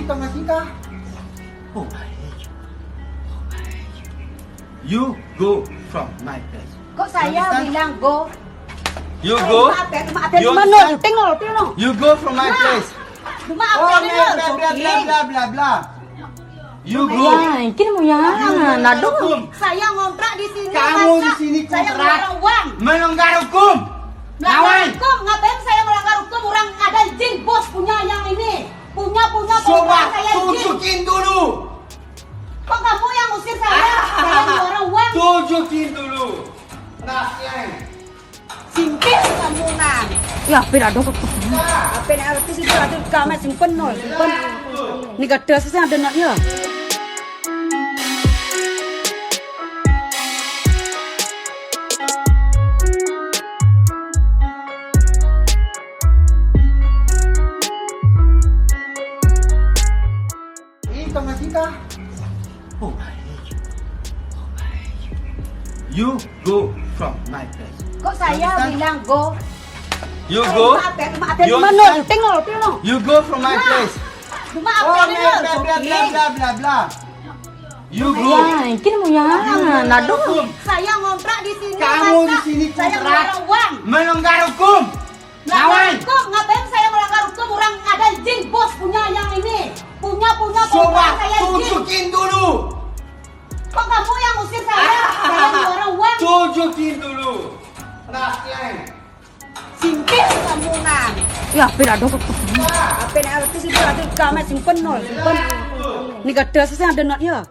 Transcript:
Thomas Ika. Oh, you go from my place. Kok saya bilang go? You go. Maaf ya, mana? Tengok. You go from my place. Maaf Oh, ya, bla bla bla bla bla. You go. Ay, kini mo yan. Nado. Hukum. Saya ngontrak di sini. Kamu masa di sini saya kontrak. melanggar uang. Melanggar hukum. Melanggar Lawan. hukum, ngapain saya melanggar hukum? Orang ada izin bos punya yang ini. Punya Coba kontrak saya izin. tunjukin dulu. Kok kamu yang usir saya? Saya melanggar uang. Tunjukin dulu. Rasain. Simpil kamu nang. Ya, pinado ko. Apa yang artis itu ada kamera simpen nol, simpen. Ni gada saya ada naknya. Thomas Ika. Oh, you go from my place. Kok saya bilang go? You go. Maaf You ya, mana? Tengok. You go from my place. Maaf Oh, ya, bla bla bla bla bla. You go. Ay, kini mo yan. Nado. Hukum. saya ngontrak di sini. Kamu masa di sini saya kontrak. melanggar uang. Melanggar hukum. Melanggar Lawan. hukum, ngapain saya melanggar hukum? Orang ada izin bos punya yang ini. Punya Coba kontrak saya izin. tunjukin dulu. Kok kamu yang usir saya? Saya melanggar uang. Tunjukin dulu. Rasain. Simpil kamu nang. Ya, pinado ko. Apa yang artis itu ada kamera simpen nol, simpen. Ni gada saya ada naknya.